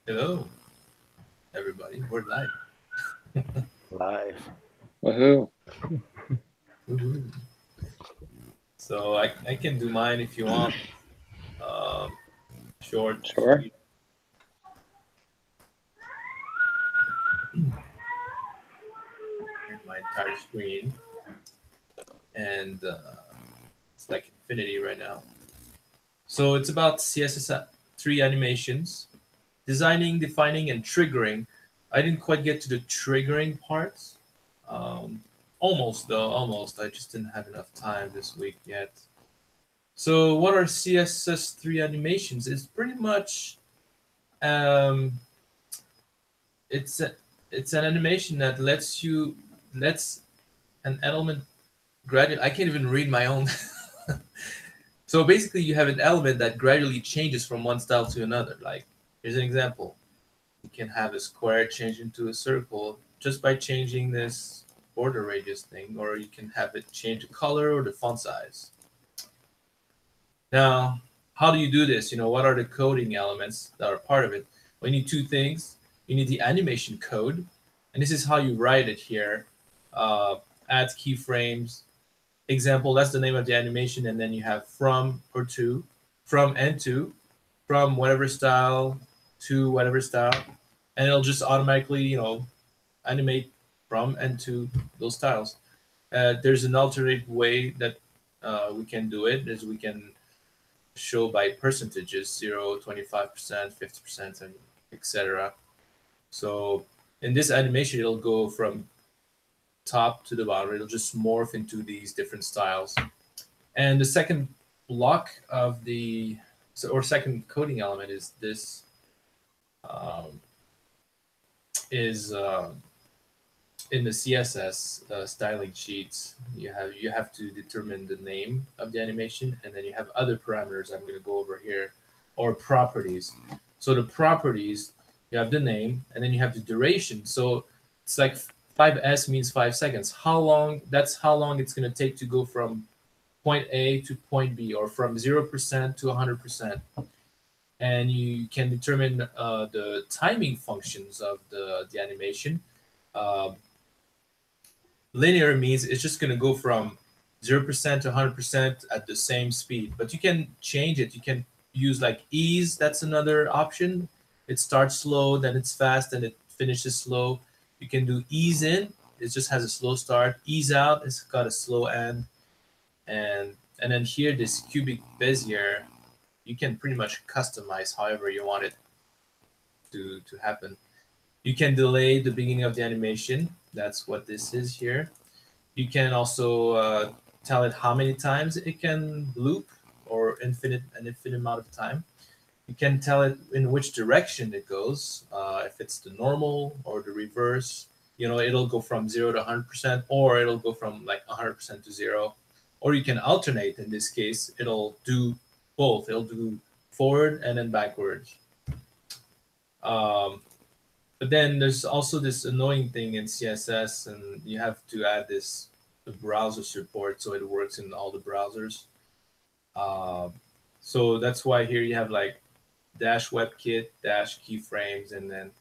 Hello, everybody. We're live. Live. Woohoo. Woohoo. So I can do mine if you want. Um, short, Sure. sweet. Here's my entire screen, and it's like infinity right now. So it's about CSS3 animations, designing, defining, and triggering. I didn't quite get to the triggering parts. Um, almost though, almost. I just didn't have enough time this week yet. So what are CSS3 animations? It's pretty much um, it's a, it's an animation that lets an element gradually. I can't even read my own. So basically, you have an element that gradually changes from one style to another. Like here's an example: you can have a square change into a circle just by changing this border radius thing, or you can have it change the color or the font size. Now, how do you do this? What are the coding elements that are part of it? We need two things. You need the animation code, and this is how you write it here. Uh, Add keyframes. Example, that's the name of the animation, and then you have from or to, from and to, from whatever style to whatever style, and it'll just automatically, animate from and to those styles. There's an alternate way that we can do it, is we can show by percentages 0, 25%, 50%, and etc. So in this animation, it'll go from top to the bottom. It'll just morph into these different styles. And the second block of or second coding element is this um, is in the CSS styling sheets. You have to determine the name of the animation, and then you have other parameters I'm going to go over here, or properties. So the properties, you have the name, and then you have the duration. So it's like 5s means 5 seconds. That's how long it's going to take to go from point A to point B, or from 0% to 100%. And you can determine the timing functions of the animation. Uh, Linear means it's just going to go from 0% to 100% at the same speed, but you can change it. You can use like ease. That's another option. It starts slow, then it's fast, and it finishes slow. You can do ease in. It just has a slow start. Ease out, it's got a slow end. And then here, this cubic bezier, you can pretty much customize however you want it to happen. You can delay the beginning of the animation. That's what this is here. You can also tell it how many times it can loop, or an infinite amount of time. You can tell it in which direction it goes, if it's the normal or the reverse. It'll go from 0 to 100%, or it'll go from like 100% to 0. Or you can alternate. In this case, it'll do both. It'll do forward and then backwards. Um, but then there's also this annoying thing in CSS, and you have to add this the browser support so it works in all the browsers. Uh, so that's why here you have like dash WebKit, dash keyframes, and then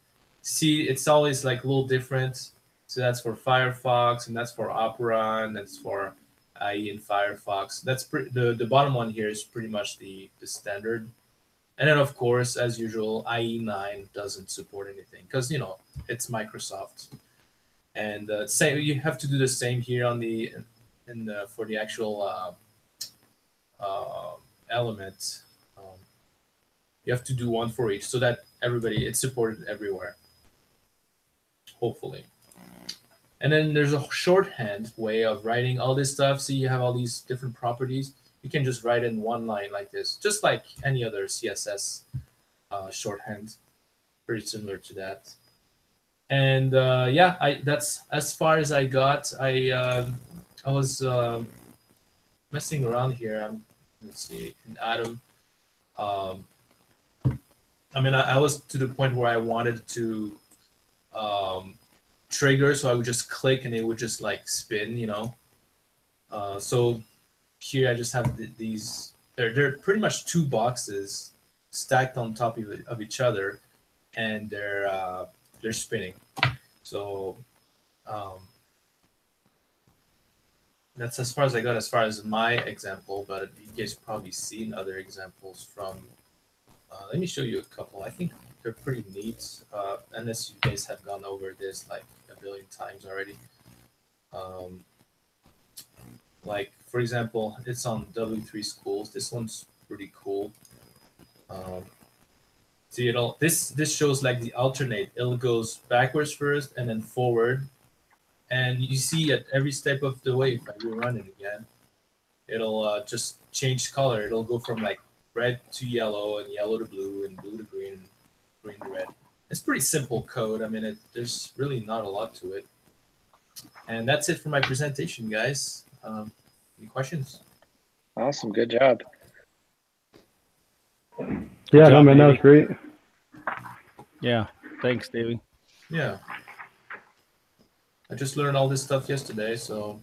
see it's always like a little different. So that's for Firefox, and that's for Opera, and that's for IE and Firefox. The bottom one here is pretty much the standard. And then of course, as usual, IE9 doesn't support anything because it's Microsoft. And same, you have to do the same here on for the actual element. You have to do one for each so that it's supported everywhere, hopefully. And then there's a shorthand way of writing all this stuff. So you have all these different properties. You can just write in one line like this, just like any other CSS shorthand. Pretty similar to that. And yeah, that's as far as I got. I was messing around here. Let's see, in Atom. Um, I was to the point where I wanted to um, trigger, so I would just click and it would just like spin. So here I just have these. They're pretty much two boxes stacked on top of each other, and they're spinning. So that's as far as I got as far as my example, but you guys probably seen other examples from. Let me show you a couple. I think they're pretty neat, unless you guys have gone over this like a billion times already. Like for example, it's on W3 schools. This one's pretty cool. See, this shows like the alternate. It goes backwards first and then forward, and you see at every step of the way, if I rerun it again, it'll just change color. It'll go from like red to yellow and yellow to blue and blue to green and green to red. It's pretty simple code. I mean, there's really not a lot to it. And that's it for my presentation, guys. Any questions? Awesome, good job. Yeah, no, man, that was great. Yeah, thanks, Davy. Yeah. I just learned all this stuff yesterday, so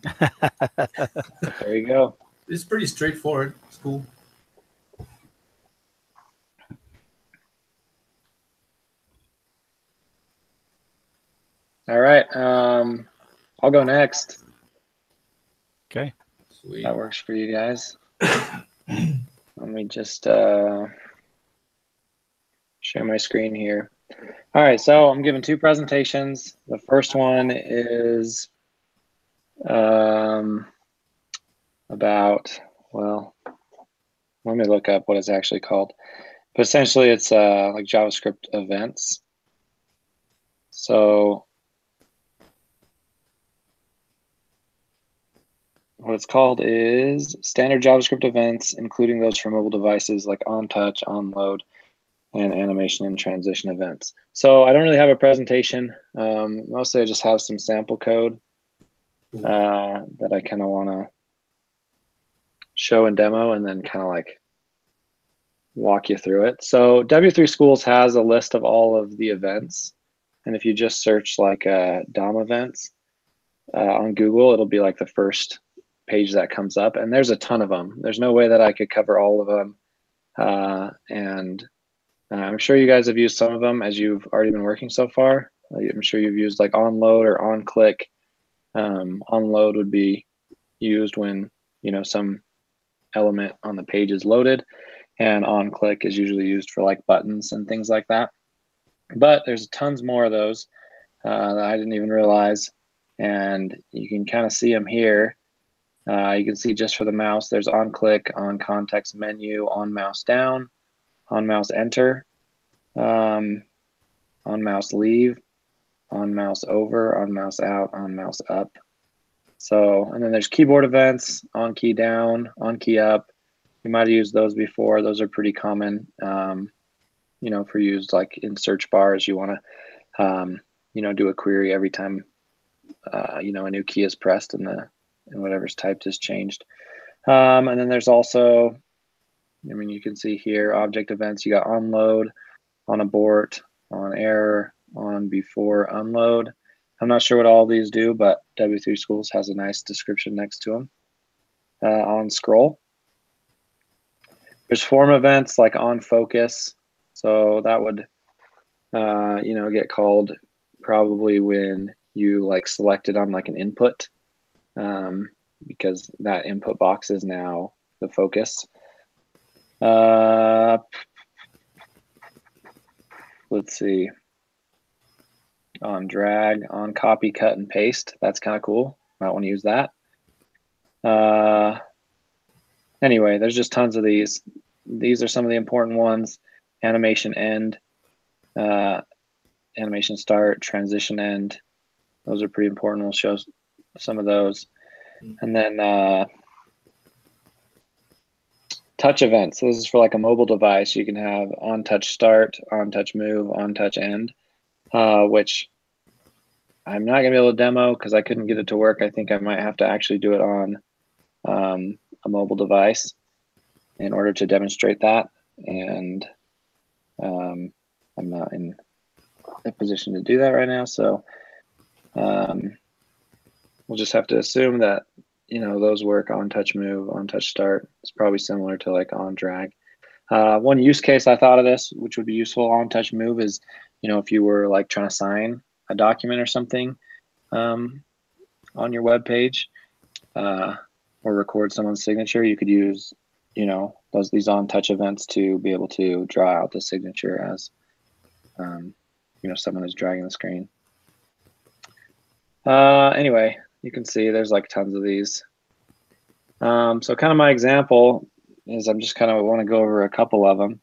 There you go. it's pretty straightforward. It's cool. All right, I'll go next. Okay. Sweet. That works for you guys. Let me just share my screen here. All right, so I'm giving two presentations. The first one is about, well, let me look up what it's actually called. But essentially, it's like JavaScript events. So what it's called is standard JavaScript events, including those for mobile devices like on-touch, on-load, and animation and transition events. So I don't really have a presentation. Mostly I just have some sample code that I kind of want to show and demo and then kind of like walk you through it. So W3 Schools has a list of all of the events. And if you just search like DOM events on Google, it'll be like the first page that comes up. And there's a ton of them. There's no way that I could cover all of them. And I'm sure you guys have used some of them as you've already been working so far. I'm sure you've used like onload or onClick. Onload would be used when, you know, some element on the page is loaded, and onClick is usually used for like buttons and things like that. But there's tons more of those that I didn't even realize, and you can kind of see them here. You can see just for the mouse, there's onClick, on context menu, on mouse down, on mouse enter, on mouse leave, on mouse over, on mouse out, on mouse up. So, and then there's keyboard events, on key down, on key up. You might have used those before. Those are pretty common, you know, for used like in search bars. You want to, you know, do a query every time, you know, a new key is pressed and whatever's typed is changed. And then there's also, I mean, you can see here, object events. You got onload, on abort, on error, on before unload. I'm not sure what all these do, but W3 Schools has a nice description next to them. On scroll. There's form events like on focus. So that would, you know, get called probably when you like selected on like an input, because that input box is now the focus. Let's see. On drag, on copy, cut, and paste. That's kind of cool. Might want to use that. Anyway, there's just tons of these. These are some of the important ones. Animation end, animation start, transition end. Those are pretty important. We'll show some of those. And then touch events. So this is for like a mobile device. You can have on touch start, on touch move, on touch end, which I'm not gonna be able to demo because I couldn't get it to work. I think I might have to actually do it on a mobile device in order to demonstrate that. And I'm not in a position to do that right now. So we'll just have to assume that, you know, those work on touch move, on touch start. It's probably similar to like on drag. One use case I thought of this, which would be useful on touch move, is, if you were like trying to sign a document or something on your web page, or record someone's signature, you could use, these on touch events to be able to draw out the signature as, someone is dragging the screen. Anyway, you can see there's like tons of these. So kind of my example is I'm just kind of want to go over a couple of them.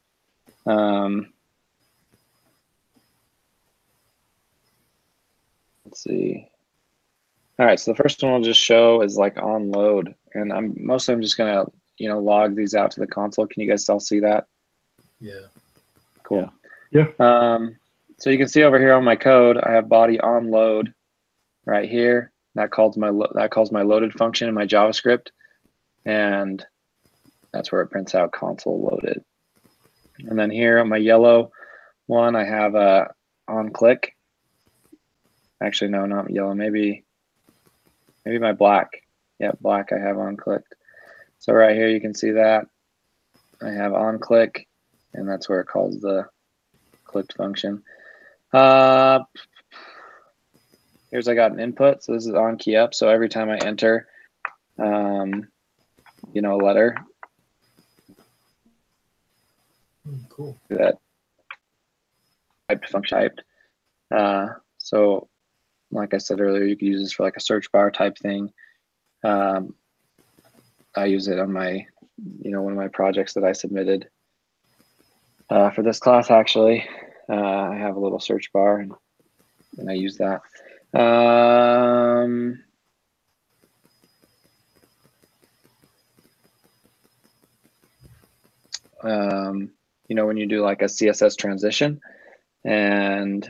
Let's see. All right, so the first one I'll just show is like on load, and I'm just gonna log these out to the console. Can you guys all see that? Yeah. Cool. Yeah. So you can see over here on my code, I have body on load right here. That calls my loaded function in my JavaScript, and that's where it prints out console loaded. And then here on my yellow one, I have a on click. Actually, no, not yellow. Maybe my black. Yeah, black I have on clicked. So right here you can see that I have on click, and that's where it calls the clicked function. Here's I got an input, so this is on key up. So every time I enter, a letter, Cool. that typed function typed. So like I said earlier, you could use this for like a search bar type thing. I use it on my, one of my projects that I submitted for this class. Actually, I have a little search bar, and I use that. When you do like a CSS transition, and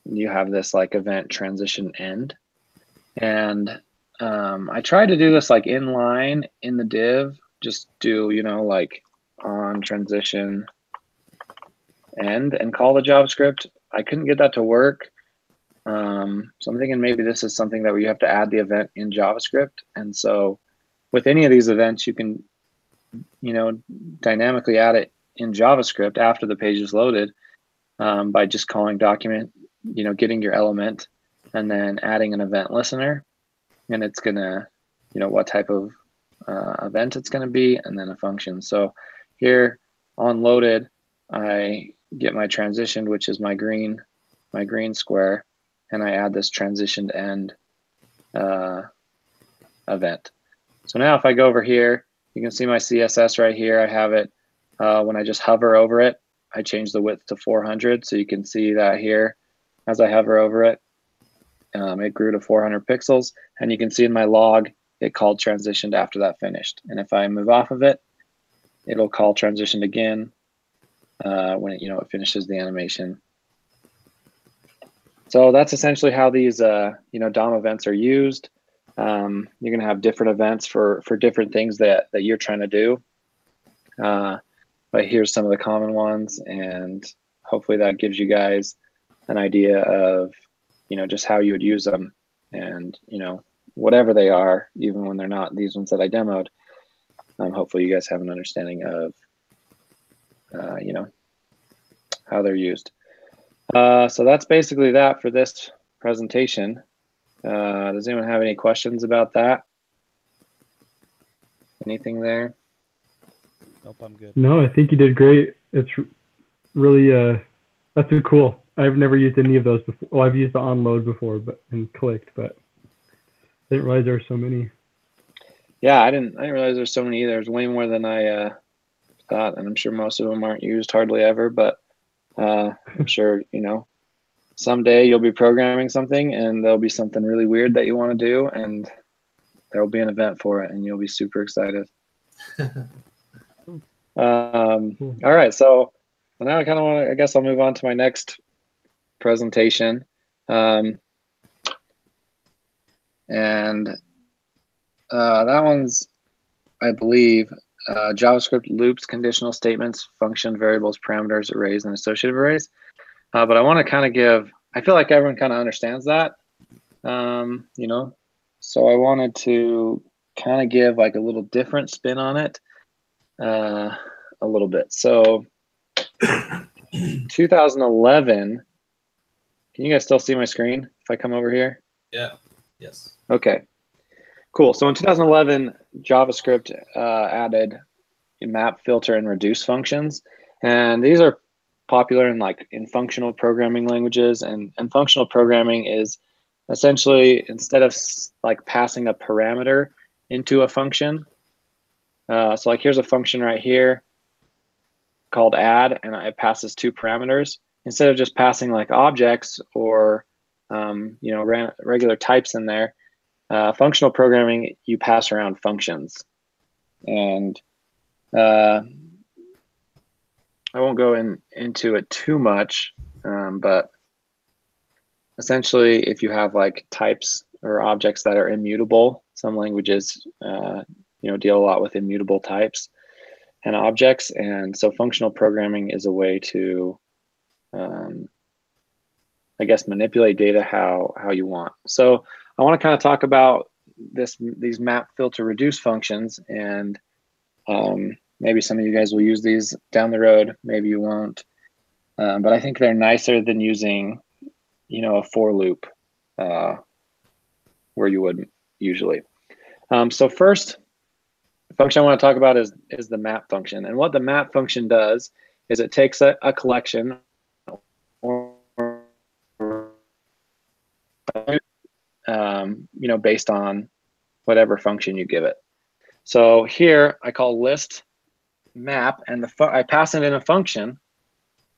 you have this like event transition end, and I tried to do this like inline in the div, just do like on transition end and call the JavaScript. I couldn't get that to work. So I'm thinking maybe this is something that you have to add the event in JavaScript. And so with any of these events, you can dynamically add it in JavaScript after the page is loaded, by just calling document, getting your element, and then adding an event listener, and it's gonna, what type of event it's gonna be, and then a function. So here on loaded, I get my transitioned, which is my green square, and I add this transitioned end event. So now if I go over here, you can see my CSS right here. I have it, when I just hover over it, I change the width to 400. So you can see that here, as I hover over it, it grew to 400 pixels. And you can see in my log, it called transitioned after that finished. And if I move off of it, it'll call transitioned again when it, it finishes the animation. So that's essentially how these, DOM events are used. You're going to have different events for different things that you're trying to do. But here's some of the common ones, and hopefully that gives you guys an idea of, just how you would use them, and, whatever they are, even when they're not these ones that I demoed. Hopefully you guys have an understanding of, how they're used. So that's basically that for this presentation. Does anyone have any questions about that? Anything there? Nope, I'm good. No, I think you did great. It's really, that's cool. I've never used any of those before. Well, I've used the onload before, and clicked, but I didn't realize there were so many. Yeah, I didn't realize there's so many either. There's way more than I thought, and I'm sure most of them aren't used hardly ever, but I'm sure, someday you'll be programming something and there'll be something really weird that you want to do, and there'll be an event for it, and you'll be super excited. All right, so now I kind of want to, I guess I'll move on to my next presentation. And that one's, I believe, JavaScript loops, conditional statements, function, variables, parameters, arrays, and associative arrays. But I want to kind of give, I feel like everyone kind of understands that, so I wanted to kind of give like a little different spin on it, a little bit. So 2011, Can you guys still see my screen if I come over here? Yeah. Yes. Okay, cool. So in 2011, JavaScript added map, filter, and reduce functions. And these are popular in functional programming languages. And functional programming is essentially, instead of like passing a parameter into a function, so like here's a function right here called add, and it passes 2 parameters. Instead of just passing like objects or regular types in there, functional programming, you pass around functions. And I won't go into it too much, but essentially, if you have like types or objects that are immutable, some languages deal a lot with immutable types and objects, and so functional programming is a way to I guess manipulate data how you want. So I want to kind of talk about these map, filter, reduce functions, and maybe some of you guys will use these down the road, maybe you won't, but I think they're nicer than using a for loop where you would usually. So first function I want to talk about is the map function. And what the map function does is it takes a collection based on whatever function you give it. So here I call list map, and I pass it in a function,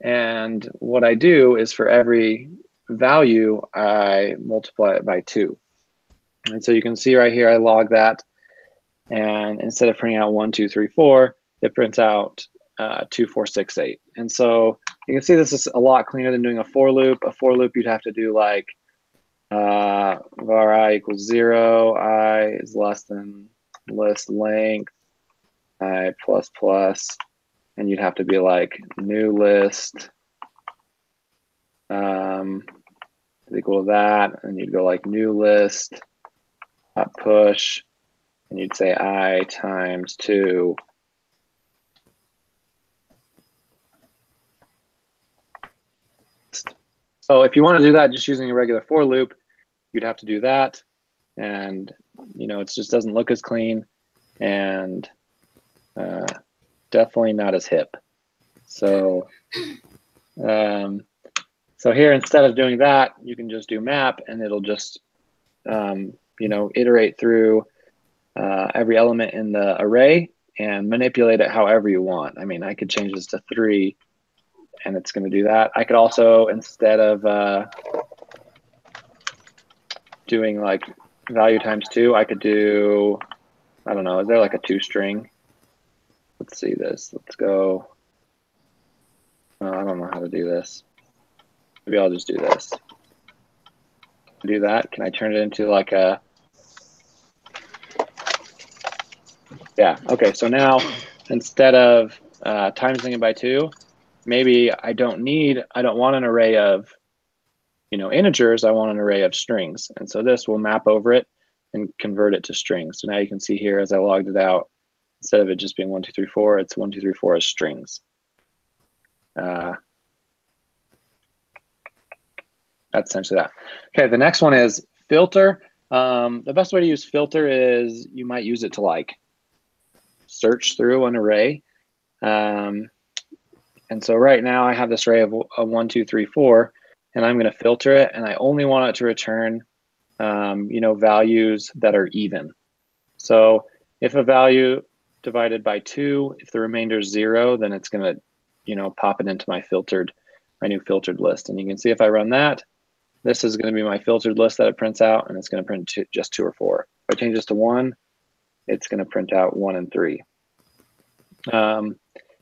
and what I do is for every value I multiply it by 2. And so you can see right here I log that, and instead of printing out 1, 2, 3, 4, it prints out 2, 4, 6, 8. And so you can see this is a lot cleaner than doing a for loop. A for loop you'd have to do like var I equals 0, I is less than list length, I plus plus, and you'd have to be like new list is equal to that, and you'd go like new list push, and you'd say I times 2. So if you want to do that just using a regular for loop, you'd have to do that, and it just doesn't look as clean, and definitely not as hip. So so here, instead of doing that, you can just do map, and it'll just iterate through every element in the array and manipulate it however you want. I mean, I could change this to 3, and it's going to do that. I could also, instead of doing like value times 2, I could do, I don't know, is there like a 2 string? Let's see this. Let's go. I don't know how to do this. Maybe I'll just do this. Do that. Can I turn it into like a? Yeah. Okay. So now instead of timesing it by 2, maybe I don't want an array of integers. I want an array of strings, and so this will map over it and convert it to strings. So now you can see here as I logged it out, instead of it just being 1, 2, 3, 4, it's 1, 2, 3, 4 as strings. That's essentially that. Okay, the next one is filter. The best way to use filter is you might use it to like search through an array. And so right now I have this array of 1, 2, 3, 4, and I'm going to filter it, and I only want it to return values that are even. So if a value divided by 2, if the remainder is 0, then it's going to pop it into my new filtered list. And you can see if I run that, this is going to be my filtered list that it prints out, and it's going to print just 2 or 4. If I change this to 1, it's going to print out 1 and 3.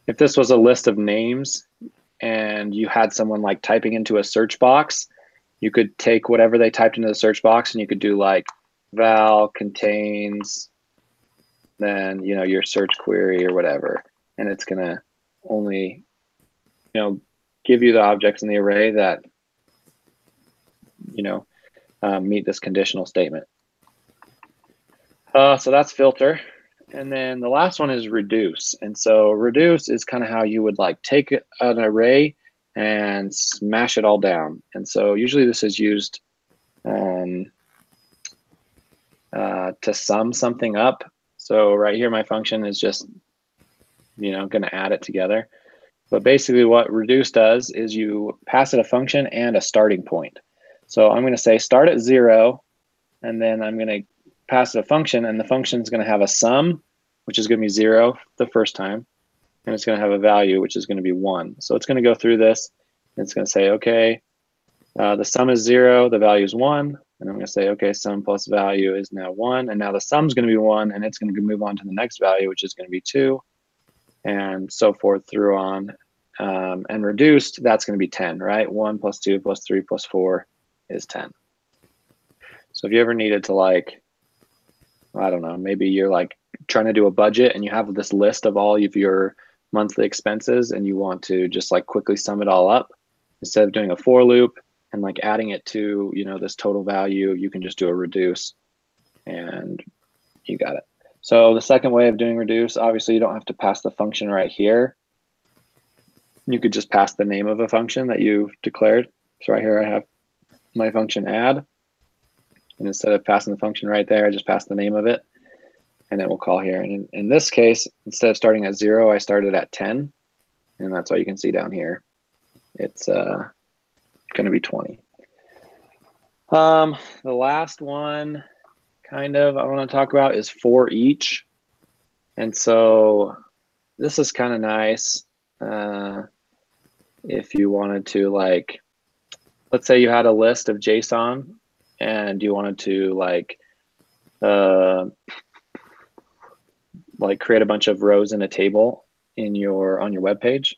If this was a list of names and you had someone like typing into a search box, you could take whatever they typed into the search box, and you could do like val contains, then your search query or whatever, and it's going to only give you the objects in the array that meet this conditional statement. So that's filter. And then the last one is reduce. And so reduce is kind of how you would like take an array and smash it all down. And so usually this is used to sum something up. So right here, my function is just, going to add it together. But basically what reduce does is you pass it a function and a starting point. So I'm going to say start at 0, and then I'm going to pass it a function, and the function is going to have a sum, which is going to be 0 the first time, and it's going to have a value, which is going to be 1. So it's going to go through this, and it's going to say, okay, the sum is 0, the value is 1, and I'm going to say, okay, sum plus value is now 1, and now the sum's going to be 1, and it's going to move on to the next value, which is going to be 2, and so forth through on. And reduced, that's going to be 10, right? 1 plus 2 plus 3 plus 4 is 10. So if you ever needed to, like, I don't know, maybe you're like trying to do a budget and you have this list of all of your monthly expenses and you want to just like quickly sum it all up, instead of doing a for loop and like adding it to, this total value, you can just do a reduce and you got it. So the second way of doing reduce, obviously you don't have to pass the function right here. You could just pass the name of a function that you've declared. So right here I have my function add. And instead of passing the function right there, I just pass the name of it and it will call here. And in this case, instead of starting at 0, I started at 10. And that's why you can see down here, it's going to be 20. The last one I want to talk about is for each. And so this is kind of nice. If you wanted to, like, let's say you had a list of JSON and you wanted to like create a bunch of rows in a table on your web page.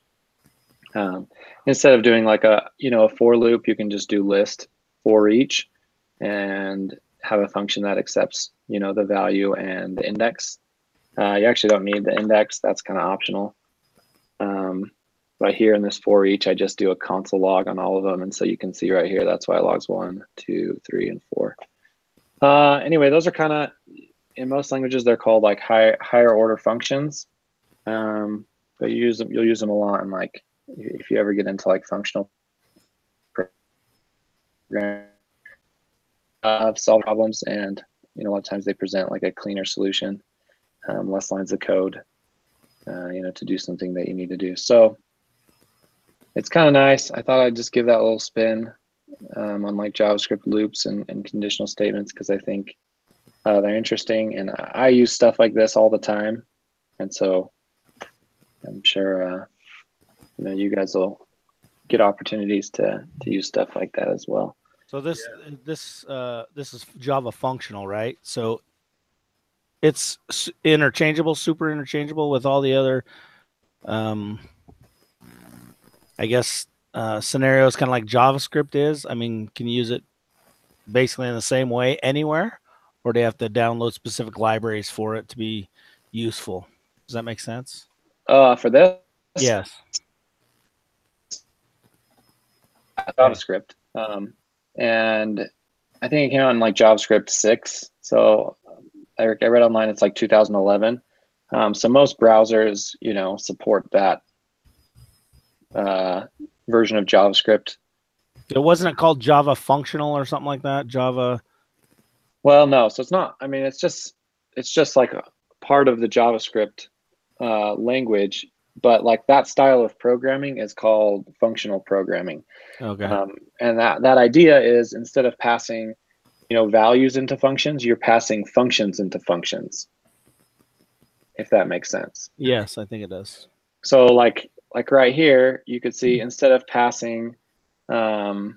Instead of doing like a for loop, you can just do list for each and have a function that accepts the value and the index. You actually don't need the index, that's kind of optional. But here in this for each, I just do a console log on all of them. And so you can see right here, that's why it logs 1, 2, 3, and 4. Anyway, those are kind of, in most languages, they're called like higher order functions. But you'll use them a lot in like, if you ever get into like functional programming, solve problems, and a lot of times they present like a cleaner solution, less lines of code, to do something that you need to do. So it's kind of nice. I thought I'd just give that a little spin on like JavaScript loops and conditional statements, because I think they're interesting, and I use stuff like this all the time, and so I'm sure you guys will get opportunities to use stuff like that as well. So this is Java functional, right? So it's interchangeable, super interchangeable with all the other I guess scenarios, kind of like JavaScript is. I mean, can you use it basically in the same way anywhere, or do you have to download specific libraries for it to be useful? Does that make sense? For this, yes, JavaScript, and I think it came out in like JavaScript 6. So I read online it's like 2011. So most browsers, support that version of JavaScript. It wasn't called Java functional or something like that. Java. Well, no. So it's not. I mean, it's just like a part of the JavaScript language, but like that style of programming is called functional programming. Okay. And that idea is, instead of passing, values into functions, you're passing functions into functions. If that makes sense. Yes, I think it does. So like right here, you could see, instead of passing, normally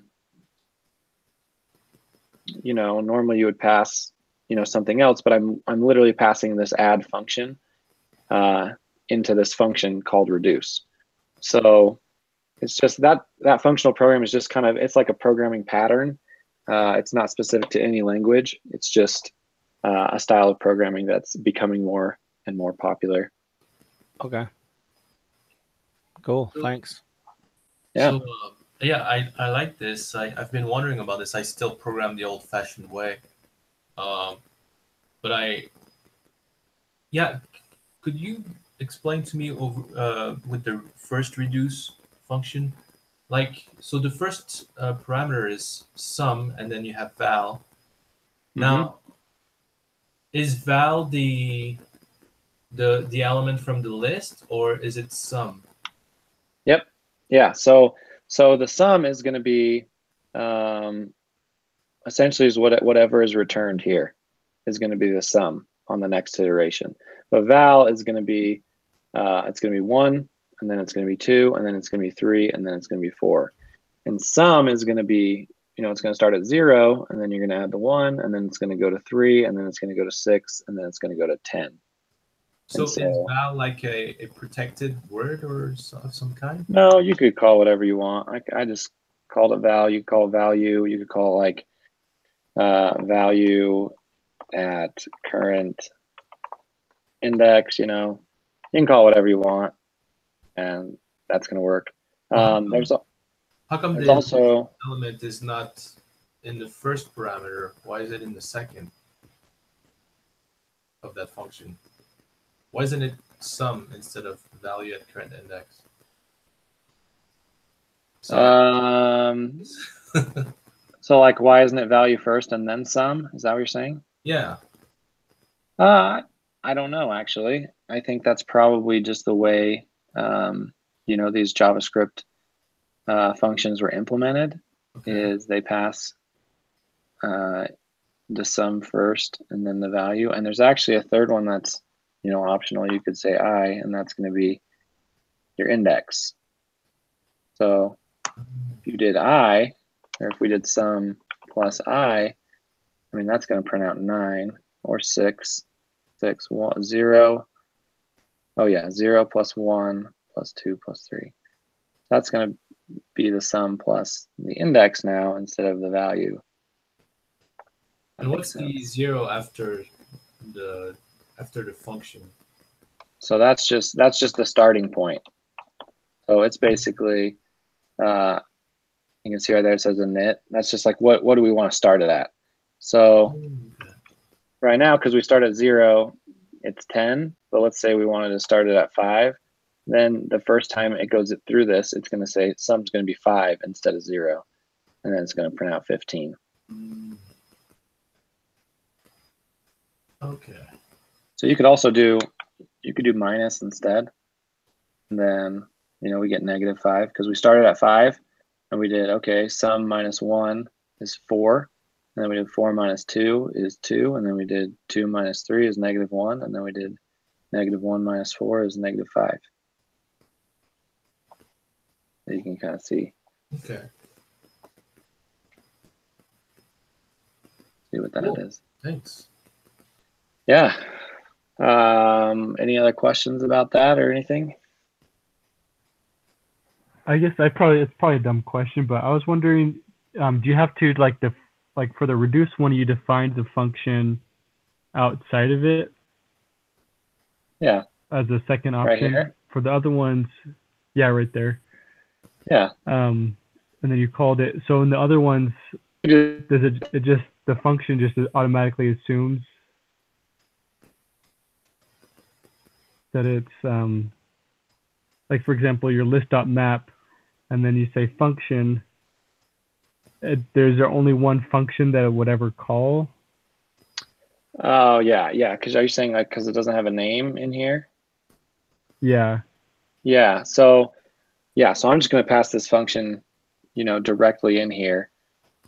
you would pass, something else, but I'm literally passing this add function into this function called reduce. So it's just that functional program is just kind of, it's like a programming pattern. It's not specific to any language. It's just a style of programming that's becoming more and more popular. Okay. Cool. Thanks. Yeah. So, I like this. I've been wondering about this. I still program the old-fashioned way. But could you explain to me with the first reduce function, like, so the first parameter is sum, and then you have val. Mm-hmm. Now, is val the element from the list, or is it sum? Yep. Yeah. So the sum is going to be essentially is whatever is returned here is going to be the sum on the next iteration. But val is going to be it's going to be 1, and then it's going to be 2, and then it's going to be 3, and then it's going to be 4. And sum is going to be, it's going to start at 0, and then you're going to add the 1, and then it's going to go to 3, and then it's going to go to 6, and then it's going to go to 10. So is val like a protected word or of some kind? No, you could call whatever you want. I just called it val. You could call it value. You could call it like value at current index. You can call it whatever you want, and that's going to work. How come there's the also element is not in the first parameter? Why is it in the second of that function? Why isn't it sum instead of value at current index? So like, why isn't it value first and then sum? Is that what you're saying? Yeah. I don't know, actually. I think that's probably just the way these JavaScript functions were implemented. Okay. Is they pass the sum first and then the value. And there's actually a third one that's optional. You could say I, and that's going to be your index. So if you did I, or if we did sum plus I mean, that's going to print out 9 or 6, 1, 0. Oh yeah, 0 plus 1 plus 2 plus 3. That's going to be the sum plus the index now instead of the value. And what's the 0 after the function? So that's just the starting point. So it's basically you can see right there it says init. That's just like what do we want to start it at? So right now, because we start at 0, it's 10. But let's say we wanted to start it at 5. Then the first time it goes through this, it's going to say sum's going to be 5 instead of 0. And then it's going to print out 15. Okay. So you could also do minus instead. And then, we get -5 because we started at 5 and we did, okay, sum minus 1 is 4. And then we did 4 minus 2 is 2. And then we did 2 minus 3 is -1. And then we did -1 minus 4 is -5. So you can kind of see. Okay. See what that is. Thanks. Yeah. Any other questions about that or anything? I guess it's probably a dumb question, but I was wondering, do you have to like for the reduce one, you define the function outside of it? Yeah. As a second option. Right here? For the other ones, yeah, right there. Yeah. And then you called it. So in the other ones, does it just the function just automatically assumes that it's like, for example, your list.map, and then you say function. There's only one function that it would ever call. Oh yeah. Because are you saying like because it doesn't have a name in here? Yeah. Yeah. So I'm just going to pass this function, directly in here.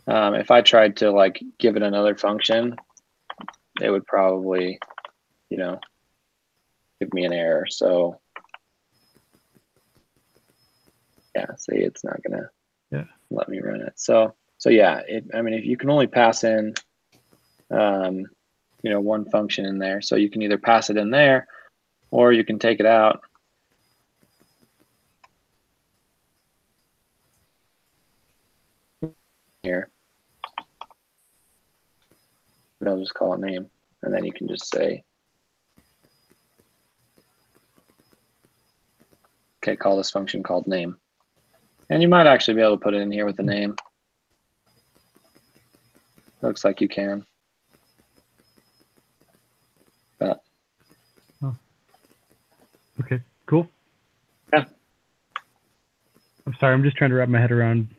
If I tried to like give it another function, it would probably, give me an error. So yeah, see, it's not gonna let me run it. So yeah, if you can only pass in, one function in there, so you can either pass it in there, or you can take it out. Here, but I'll just call it name, and then you can just say, okay, call this function called name. And you might actually be able to put it in here with the name. Looks like you can. But Okay, cool. Yeah. I'm sorry, I'm just trying to wrap my head around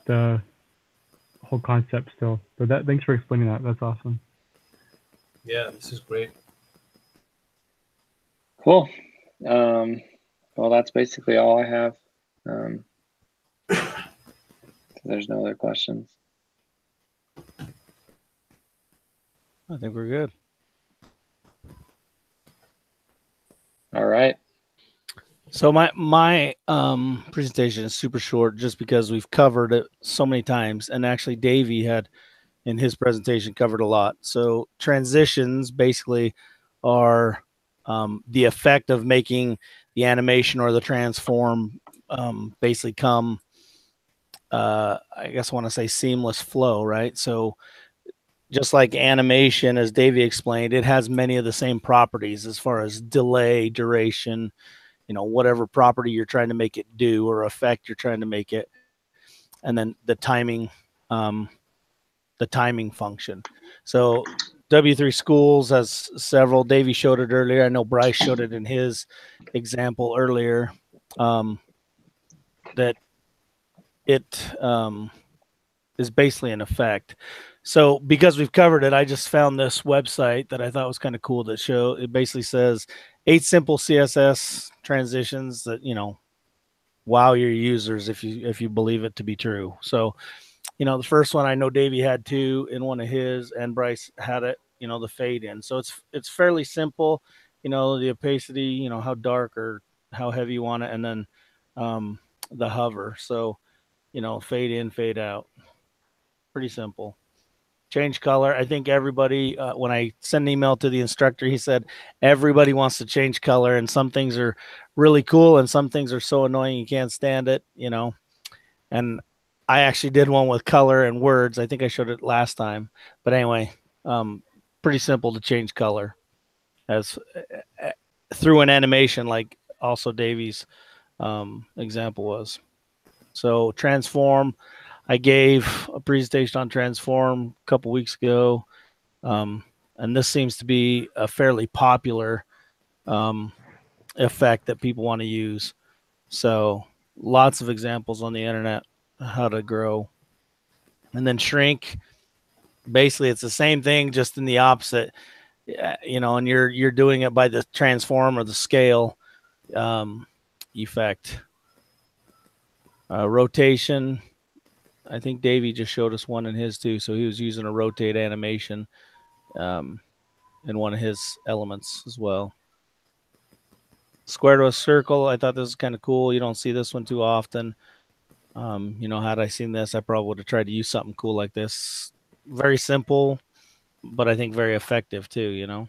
the whole concept still. But thanks for explaining that. That's awesome. Yeah, this is great. Cool. Well, that's basically all I have. There's no other questions. I think we're good. All right. So my presentation is super short just because we've covered it so many times, and actually Davy had in his presentation covered a lot. So transitions basically are the effect of making the animation or the transform basically come, I guess I want to say seamless flow, right? So just like animation, as Davey explained, it has many of the same properties as far as delay, duration, whatever property you're trying to make it do or effect you're trying to make it, and then the timing function. So W3 Schools has several. Davey showed it earlier. I know Bryce showed it in his example earlier. That it is basically an effect. So because we've covered it, I just found this website that I thought was kind of cool that it basically says 8 simple CSS transitions that, wow your users if you believe it to be true. So, the first one, I know Davey had 2 in one of his, and Bryce had it, the fade in. So it's fairly simple, the opacity, how dark or how heavy you want it, and then the hover. So, fade in, fade out. Pretty simple. Change color. I think everybody, when I sent an email to the instructor, he said everybody wants to change color, and some things are really cool and some things are so annoying you can't stand it, And I actually did one with color and words. I think I showed it last time. But anyway, pretty simple to change color as through an animation, like also Davy's example was. So transform. I gave a presentation on transform a couple weeks ago, and this seems to be a fairly popular effect that people want to use. So lots of examples on the internet how to grow. And then shrink. Basically, it's the same thing, just in the opposite. And you're doing it by the transform or the scale effect. Rotation. I think Davey just showed us one in his too. So he was using a rotate animation in one of his elements as well. Square to a circle. I thought this was kind of cool. You don't see this one too often. Had I seen this, I probably would have tried to use something cool like this. Very simple, but I think very effective too,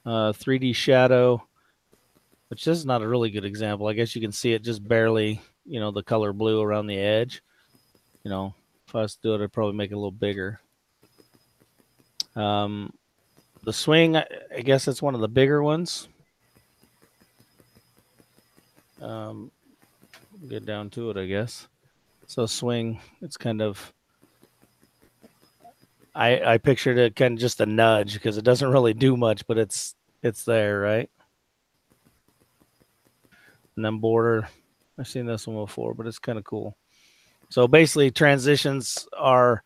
3D shadow, which this is not a really good example. I guess you can see it just barely, the color blue around the edge. If I was to do it, I'd probably make it a little bigger. The swing, I guess it's one of the bigger ones. Get down to it, I guess. So swing, it's kind of, I pictured it kind of just a nudge because it doesn't really do much, but it's there, right? And then border, I've seen this one before, but it's kind of cool. So basically transitions are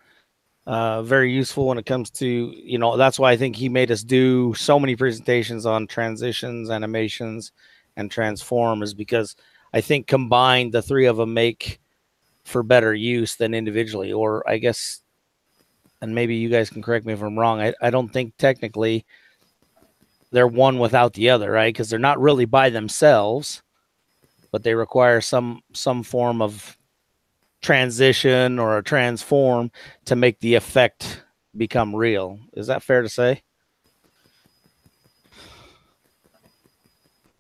very useful when it comes to, that's why I think he made us do so many presentations on transitions, animations, and transform, is because I think combined the 3 of them make for better use than individually. Or I guess, and maybe you guys can correct me if I'm wrong, I don't think technically they're one without the other, right? Because they're not really by themselves, but they require some form of transition or a transform to make the effect become real. Is that fair to say?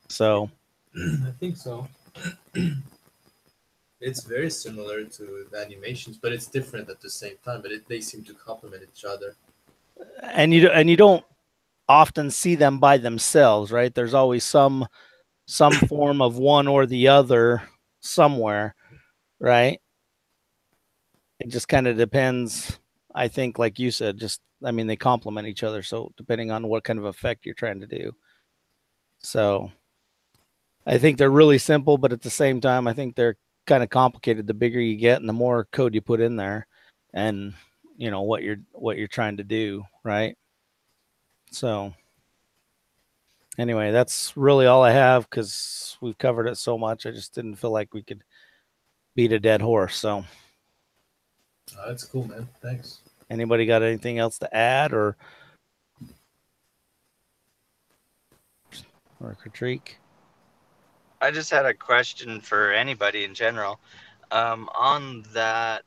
So I think so. It's very similar to the animations, but it's different at the same time. But they seem to complement each other. And you don't often see them by themselves, right? There's always some form of one or the other somewhere, right? It just kind of depends. I think, like you said, they complement each other. So depending on what kind of effect you're trying to do. So I think they're really simple, but at the same time, I think they're kind of complicated the bigger you get and the more code you put in there, and you know what you're trying to do, right? So anyway, that's really all I have because we've covered it so much. I just didn't feel like we could beat a dead horse. So That's cool, man. Thanks. anybody got anything else to add or critique? I just had a question for anybody in general. On that,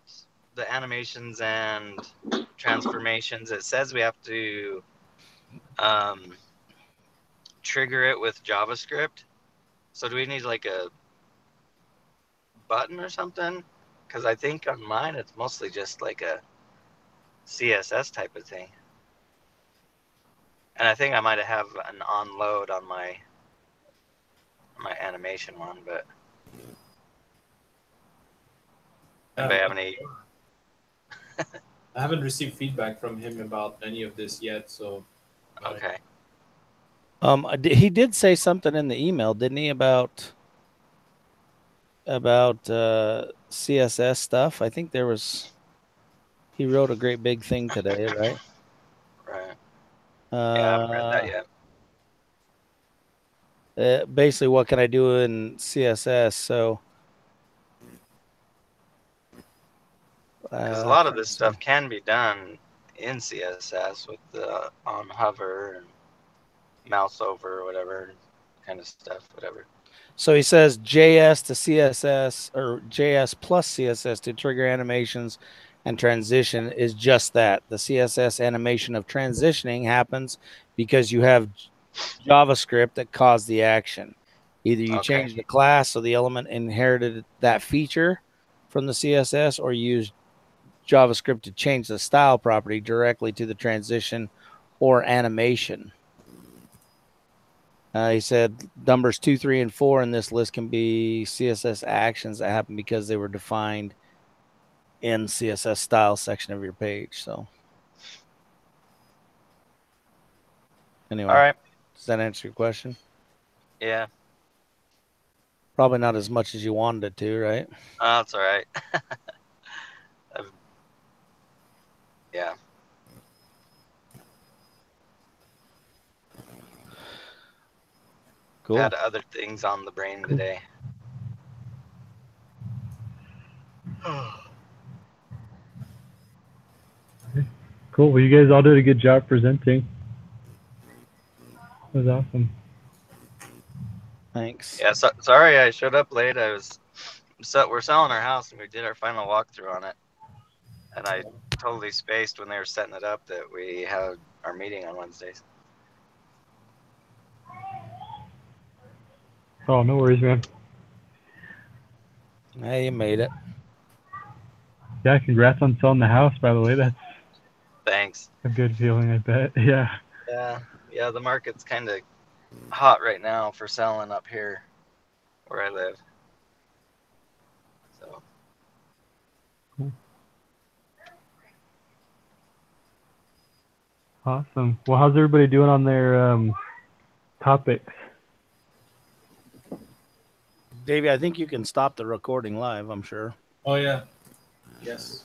the animations and transformations, it says we have to trigger it with JavaScript. So do we need like a button or something? Because I think on mine it's mostly just like a CSS type of thing. And I think I might have an onload on my animation one, but anybody have any? I haven't received feedback from him about any of this yet, so Okay. He did say something in the email, didn't he, about CSS stuff? I think he wrote a great big thing today, right? Right. Yeah, I haven't read that yet. Basically, what can I do in CSS? So Because a lot of this stuff can be done in CSS with the on hover and mouse over or whatever kind of stuff, whatever. So he says JS to CSS or JS plus CSS to trigger animations and transition is just that. The CSS animation of transitioning happens because you have JavaScript that caused the action. Either you change the class so the element inherited that feature from the CSS, or you use JavaScript to change the style property directly to the transition or animation. He said numbers 2, 3, and 4 in this list can be CSS actions that happen because they were defined in CSS style section of your page. So anyway, all right. Does that answer your question? Yeah. Probably not as much as you wanted it to, right? That's all right. Yeah. Cool. Had other things on the brain today. Cool. Well, you guys all did a good job presenting. That was awesome. Thanks. Yeah. So, sorry I showed up late. We're selling our house and we did our final walkthrough on it, and I totally spaced when they were setting it up that we had our meeting on Wednesdays. Oh, no worries, man. Hey, you made it. Yeah, congrats on selling the house, by the way. That's Thanks. a good feeling, I bet. Yeah. Yeah. The market's kind of hot right now for selling up here where I live. So. Cool. Awesome. Well, how's everybody doing on their topics? Davey, I think you can stop the recording live, I'm sure. Oh yeah. Yes.